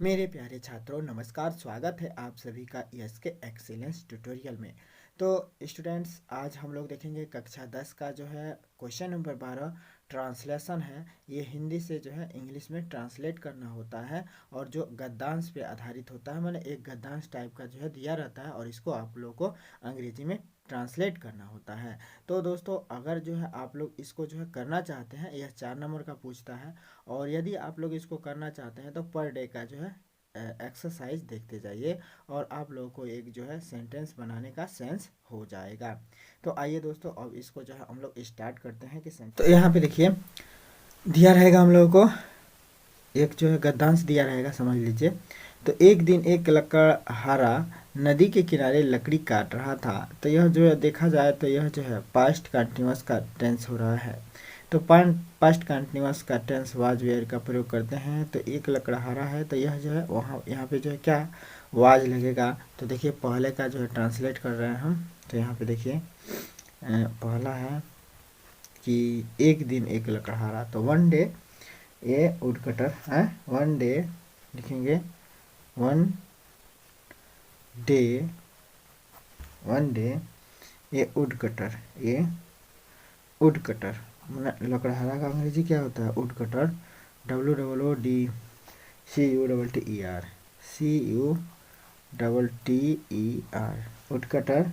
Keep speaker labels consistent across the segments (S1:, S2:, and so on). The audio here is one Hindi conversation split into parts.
S1: मेरे प्यारे छात्रों नमस्कार। स्वागत है आप सभी का यस के एक्सीलेंस ट्यूटोरियल में। तो स्टूडेंट्स, आज हम लोग देखेंगे कक्षा 10 का जो है क्वेश्चन नंबर 12 ट्रांसलेशन है। ये हिंदी से जो है इंग्लिश में ट्रांसलेट करना होता है और जो गद्यांश पे आधारित होता है, मैंने एक गद्यांश टाइप का जो है दिया रहता है और इसको आप लोगों को अंग्रेजी में ट्रांसलेट करना होता है। तो दोस्तों, अगर जो है आप लोग इसको जो है करना चाहते हैं, यह 4 नंबर का पूछता है और यदि आप लोग इसको करना चाहते हैं तो पर डे का जो है एक्सरसाइज देखते जाइए और आप लोगों को एक जो है सेंटेंस बनाने का सेंस हो जाएगा। तो आइए दोस्तों, अब इसको जो है हम लोग स्टार्ट करते हैं कि सेंटेंस। तो यहाँ पे देखिए दिया रहेगा हम लोगों को एक जो है गद्यांश दिया रहेगा, समझ लीजिए। तो एक दिन एक लकड़हारा नदी के किनारे लकड़ी काट रहा था। तो यह जो है देखा जाए तो यह जो है पास्ट कंटिन्यूअस का टेंस हो रहा है। तो पास्ट कंटिन्यूअस का टेंस वाज वेयर का प्रयोग करते हैं। तो एक लकड़हारा है तो यह जो है वहाँ यहाँ पे जो है क्या वाज लगेगा। तो देखिए पहले का जो है ट्रांसलेट कर रहे हैं हम। तो यहाँ पे देखिए पहला है कि एक दिन एक लकड़हारा, तो one day A would cutter है। वन डे लिखेंगे, one day, one day A would cutter, A would cutter लकड़हारा का अंग्रेजी क्या होता है? Would cutter, WOOD CUTTER would cutter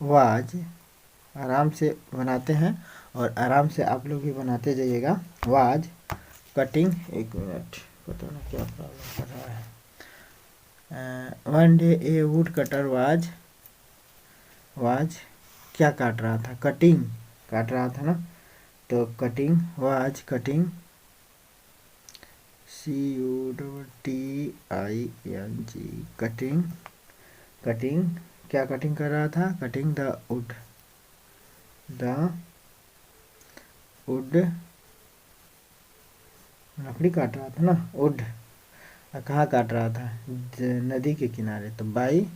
S1: was, आराम से बनाते हैं और आराम से आप लोग भी बनाते जाइएगा। वाज कटिंग, एक मिनट, पता नहीं क्या प्रॉब्लम कर रहा है। One day A would cutter was क्या काट रहा था? कटिंग काट रहा था ना। तो cutting, was cutting, CUTTING cutting, cutting क्या कटिंग कर रहा था? Cutting the wood, the wood लकड़ी काट रहा था ना, वुड। कहाँ काट रहा था? नदी के किनारे। तो बाई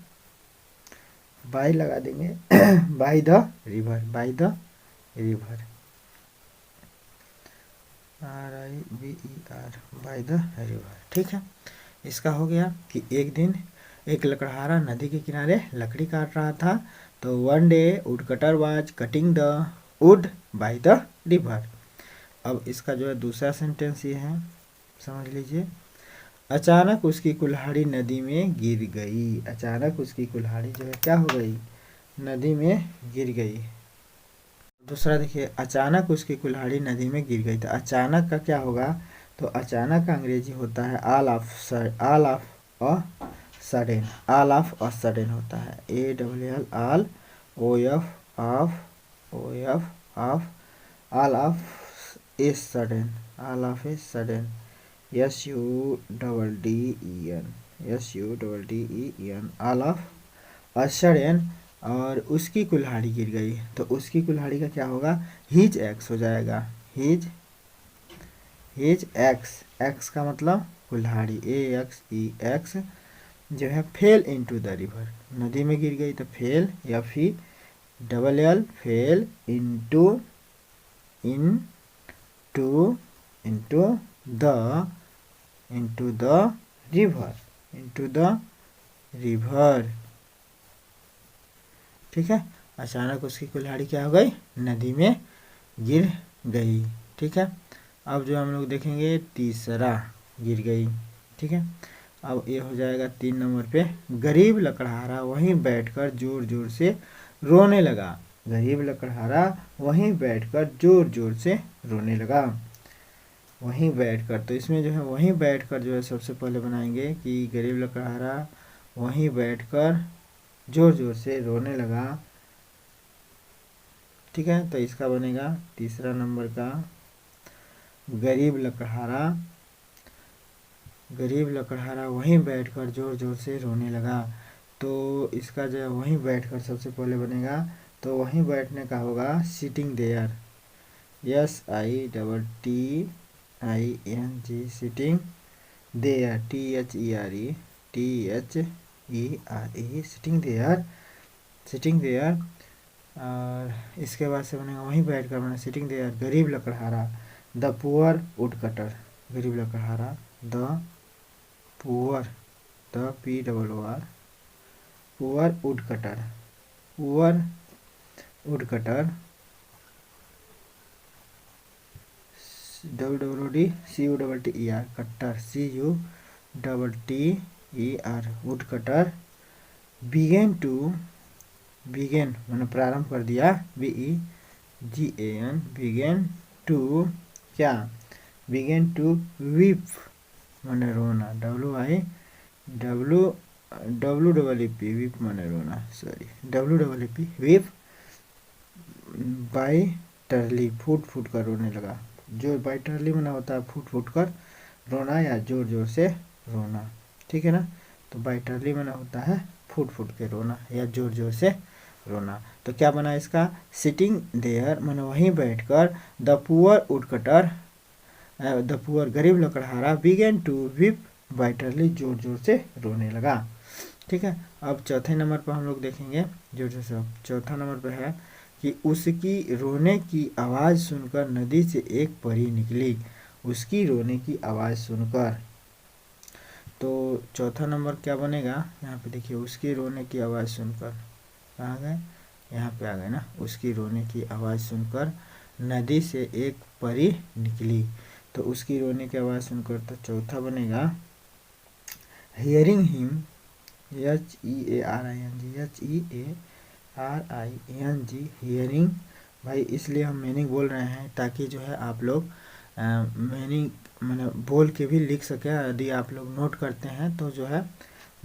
S1: लगा देंगे by the river, by the river, RIVER, by the river. ठीक है, इसका हो गया कि एक दिन एक लकड़हारा नदी के किनारे लकड़ी काट रहा था। तो one day would cutter was cutting the would buy the river. अब इसका जो है दूसरा सेंटेंस ये है, समझ लीजिए। अचानक उसकी कुल्हाड़ी नदी में गिर गई। अचानक उसकी कुल्हाड़ी जो है क्या हो गई? नदी में गिर गई। दूसरा देखिए, अचानक उसकी कुल्हाड़ी नदी में गिर गई। तो अचानक का क्या होगा? तो अचानक का अंग्रेजी होता है all of a sudden, all of a sudden होता है, ALL all, OF all of a sudden, all of a sudden, SUDDEN all of a sudden. और उसकी कुल्हाड़ी गिर गई। तो उसकी कुल्हाड़ी का क्या होगा? हिज एक्स हो जाएगा। हिज एक्स का मतलब कुल्हाड़ी, AXEX जो है फेल इनटू द रिवर, नदी में गिर गई। तो फेल, या फिर LL fail into into the river, into the river. ठीक है, अचानक उसकी कुल्हाड़ी क्या हो गई? नदी में गिर गई। ठीक है, अब जो हम लोग देखेंगे तीसरा, गिर गई। ठीक है, अब ये हो जाएगा 3 नंबर पे। गरीब लकड़हारा वहीं बैठकर जोर जोर से रोने लगा। गरीब लकड़हारा वहीं बैठकर जोर जोर से रोने लगा। वहीं बैठकर, तो इसमें जो है वहीं बैठकर जो है सबसे पहले बनाएंगे कि गरीब लकड़हारा वहीं बैठकर जोर जोर से रोने लगा। ठीक है, तो इसका बनेगा तीसरा नंबर का, गरीब लकड़हारा वहीं बैठकर जोर जोर से रोने लगा। तो इसका जो है वहीं बैठकर सबसे पहले बनेगा। तो वहीं बैठने का होगा sitting there, SITTING sitting there, THERE sitting there. और इसके बाद से बनेगा वहीं बैठकर बना सिटिंग देयर गरीब लकड़हारा द पुअर वुड कटर, गरीब लकड़हारा the poor, the POOR, poor woodcutter, poor woodcutter, WWODCUTTER, cutter, CUTTER, woodcutter, began मैंने प्रारंभ कर दिया, BEGAN, बिगेन टू क्या, बिगेन टू वीप मैंने रोना, WWEP वीप मैंने रोना, sorry, WWEP weep, bitterly फूट फूट कर रोने लगा, जो बाई टर्ली मैंने होता है फूट फूट कर रोना या जोर जोर से रोना, ठीक है ना। तो बाई टर्ली मैंने होता है फूट फूट के रोना या जोर जोर से रोना। तो क्या बना इसका, सिटिंग देयर मैंने वहीं बैठकर, the poor woodcutter, the poor गरीब लकड़हारा, बिगेन टू वीप बाइटरली जोर जोर से रोने लगा, ठीक है। अब चौथे नंबर पर हम लोग देखेंगे जोर जोर से, चौथा नंबर पर है कि उसकी रोने की आवाज़ सुनकर नदी से एक परी निकली, उसकी रोने की आवाज़ सुनकर। तो चौथा नंबर क्या बनेगा, यहाँ पे देखिए, उसकी रोने की आवाज़ सुनकर, कहाँ गए, यहाँ पे आ गए ना, उसकी रोने की आवाज़ सुनकर नदी से एक परी निकली। तो उसकी रोने की आवाज़ सुनकर, तो चौथा बनेगा हियरिंग हिम, HEARING, हियरिंग। भाई इसलिए हम मीनिंग बोल रहे हैं ताकि जो है आप लोग मीनिंग मैंने बोल के भी लिख सकें, यदि आप लोग नोट करते हैं तो जो है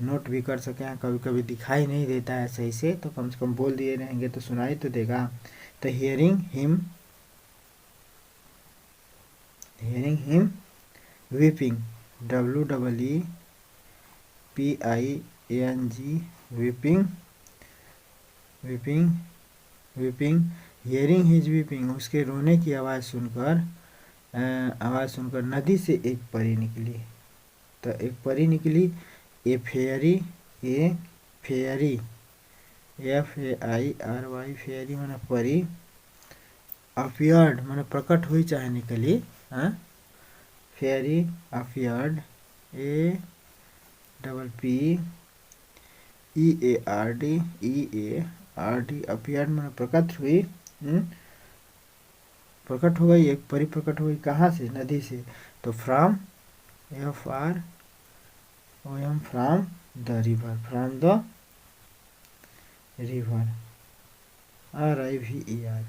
S1: नोट भी कर सकें, कभी कभी दिखाई नहीं देता है सही से, तो कम से कम बोल दिए रहेंगे तो सुनाई तो देगा। तो hearing him weeping, WEEPING, weeping, hearing his weeping, उसके रोने की आवाज़ सुनकर नदी से एक परी निकली। तो एक परी निकली, ए फेयरी, FAIRY, फेयरी मैंने परी, अपियर्ड मैंने प्रकट हुई चाहे निकली, फेयरी अपियर्ड, APPEARD, अपियर्ड मैंने प्रकट हुई, प्रकट हो गई, एक परी प्रकट हुई, कहाँ से, नदी से। तो from, FROM, from the river, from the river, RIVER,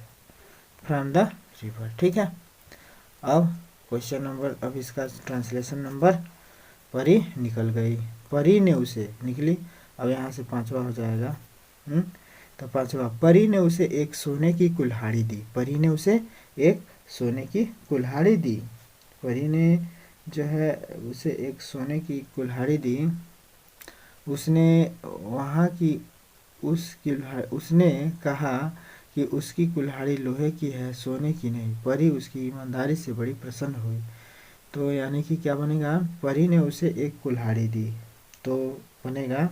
S1: from the river, ठीक है। अब क्वेश्चन नंबर, अब इसका ट्रांसलेशन नंबर, परी निकल गई, परी ने उसे निकली, अब यहाँ से पांचवा हो जाएगा। तो पांचवा, परी ने उसे एक सोने की कुल्हाड़ी दी, परी ने उसे एक सोने की कुल्हाड़ी दी, परी ने जो है उसे एक सोने की कुल्हाड़ी दी, उसने वहाँ की उसने कहा कि उसकी कुल्हाड़ी लोहे की है, सोने की नहीं, परी उसकी ईमानदारी से बड़ी प्रसन्न हुई। तो यानी कि क्या बनेगा, परी ने उसे एक कुल्हाड़ी दी, तो बनेगा,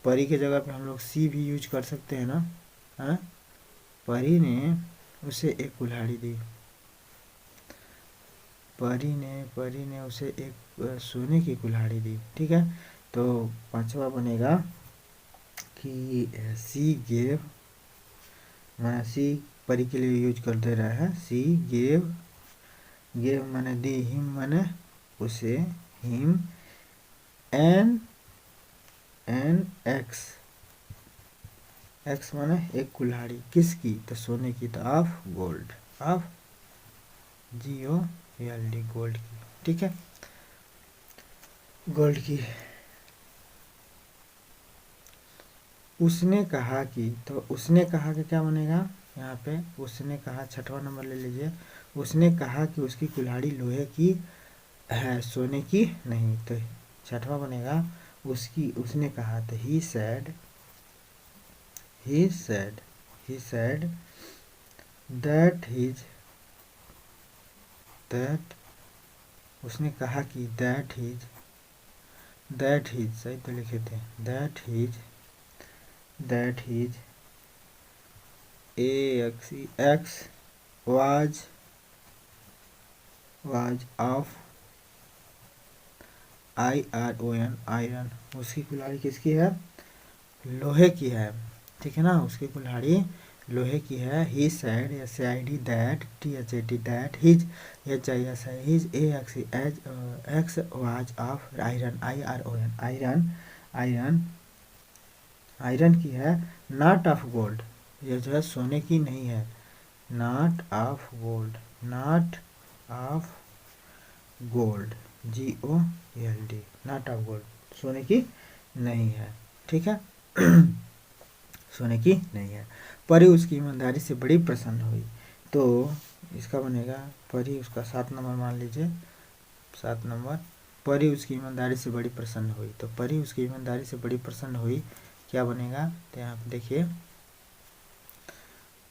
S1: परी के जगह पे हम लोग सी भी यूज कर सकते हैं ना, हाँ, परी ने उसे एक कुल्हाड़ी दी, परी ने उसे एक सोने की कुल्हाड़ी दी, ठीक है। तो पांचवा बनेगा कि सी गेव, मैंने सी परी के लिए यूज कर दे रहा है, सी गेव मैंने दी, हिम मैंने उसे, हिम एन एक्स माने एक कुल्हाड़ी, किसकी, तो सोने की, तो of gold, of GOLD, gold की, ठीक है, गोल्ड की। उसने कहा कि, तो उसने कहा कि क्या बनेगा यहाँ पे, उसने कहा, छठवां नंबर ले लीजिए, उसने कहा कि उसकी कुल्हाड़ी लोहे की है, सोने की नहीं, तो छठवां बनेगा, उसने कहा, तो ही said that उसने कहा कि that his सही तो लिखे थे, that his axe was of IRON iron, उसकी कुल्हाड़ी किसकी है? लोहे की है, ठीक है ना, उसकी कुल्हाड़ी लोहे की है। He said SAID that THAT that his HISI his AX was of iron IRON iron iron iron की है, नॉट ऑफ गोल्ड, ये जो है सोने की नहीं है, not of gold, not of gold GOLD, not of gold, सोने की नहीं है, ठीक है। सोने की नहीं है। परी उसकी ईमानदारी से बड़ी प्रसन्न हुई, तो इसका बनेगा परी उसका 7 नंबर मान लीजिए, 7 नंबर, परी उसकी ईमानदारी से बड़ी प्रसन्न हुई, तो परी उसकी ईमानदारी से बड़ी प्रसन्न हुई, क्या बनेगा? तो यहाँ पे देखिए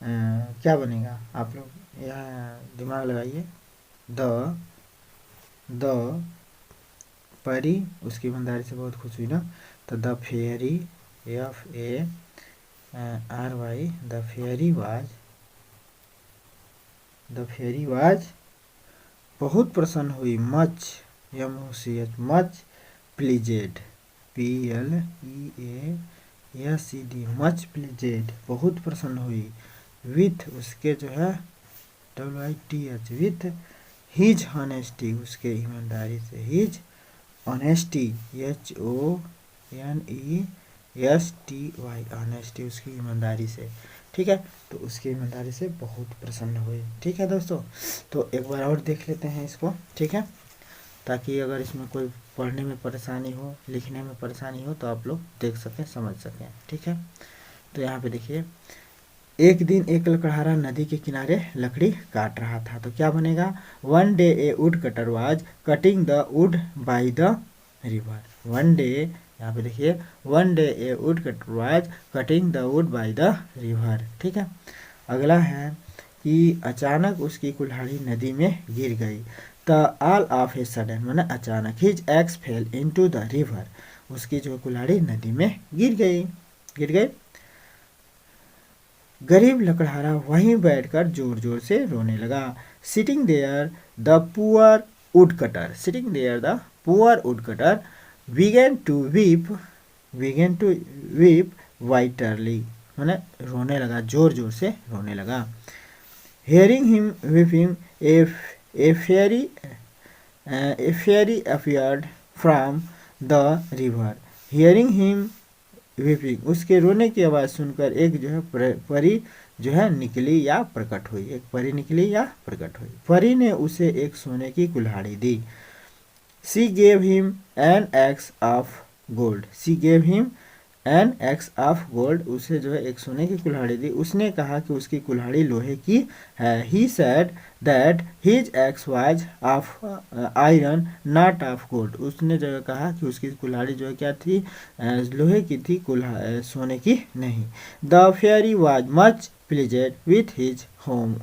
S1: क्या बनेगा, आप लोग यहाँ दिमाग लगाइए। द परी उसकी ईमानदारी से बहुत खुश हुई ना, तो the fairy FARY the fairy was बहुत प्रसन्न हुई, मच मच प्लीजेड PLEASED मच प्लीजेड, बहुत प्रसन्न हुई, विथ उसके जो है WITH विथ हिज ऑनेस्टी, उसके ईमानदारी से, हिज ऑनेस्टी HONESTY ऑनेस्टी, उसकी ईमानदारी से, ठीक है। तो उसकी ईमानदारी से बहुत प्रसन्न हुई, ठीक है दोस्तों। तो एक बार और देख लेते हैं इसको, ठीक है, ताकि अगर इसमें कोई पढ़ने में परेशानी हो, लिखने में परेशानी हो, तो आप लोग देख सकें, समझ सकें, ठीक है। तो यहाँ पे देखिए, एक दिन एक लकड़हारा नदी के किनारे लकड़ी काट रहा था, तो क्या बनेगा? One day A would cutter was cutting the would by the river, one day, यहाँ पे देखिए, one day A would cutter was cutting the would by the river, ठीक है। अगला है कि अचानक उसकी कुल्हाड़ी नदी में गिर गई, the all of a sudden, माने अचानक, his ex fail into the river, उसकी जो कुल्हाड़ी नदी में गिर गई। गरीब लकड़हारा वहीं बैठकर जोर जोर से रोने लगा। Sitting there the poor would cutter began to weep bitterly, माने रोने लगा, जोर जोर से रोने लगा। Hearing him weeping a fairy appeared from the river, hearing him weeping, उसके रोने की आवाज़ सुनकर एक जो है परी जो है निकली या प्रकट हुई, एक परी निकली या प्रकट हुई। परी ने उसे एक सोने की कुल्हाड़ी दी। She gave him an axe of gold, she gave him an axe of gold, उसे जो है एक सोने की कुल्हाड़ी दी। उसने कहा कि उसकी कुल्हाड़ी लोहे की है। He said that his ex was of iron not of gold, उसने जो है कहा कि उसकी कुल्हाड़ी जो है क्या थी? लोहे की थी, सोने की नहीं। The fairy was much pleased with his home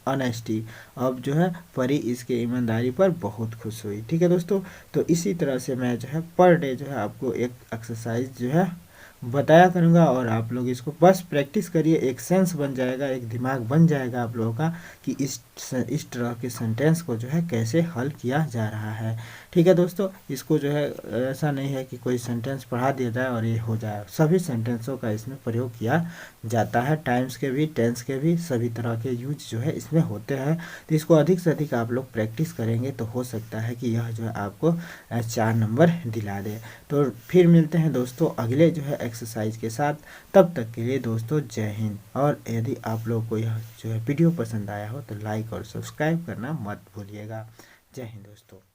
S1: honesty, अब जो है परी इसके ईमानदारी पर बहुत खुश हुई, ठीक है दोस्तों। तो इसी तरह से मैं जो है पर डे जो है आपको एक एक्सरसाइज जो है बताया करूँगा, और आप लोग इसको बस प्रैक्टिस करिए, एक सेंस बन जाएगा, एक दिमाग बन जाएगा आप लोगों का कि इस तरह के सेंटेंस को जो है कैसे हल किया जा रहा है, ठीक है दोस्तों। इसको जो है ऐसा नहीं है कि कोई सेंटेंस पढ़ा दिया जाए और ये हो जाए, सभी सेंटेंसों का इसमें प्रयोग किया जाता है, टाइम्स के भी, टेंस के भी, सभी तरह के यूज जो है इसमें होते हैं। तो इसको अधिक से अधिक आप लोग प्रैक्टिस करेंगे तो हो सकता है कि यह जो है आपको 4 नंबर दिला दे। तो फिर मिलते हैं दोस्तों अगले जो है एक्सरसाइज के साथ, तब तक के लिए दोस्तों जय हिंद। और यदि आप लोग को यह जो है वीडियो पसंद आया हो तो लाइक और सब्सक्राइब करना मत भूलिएगा। जय हिंद दोस्तों।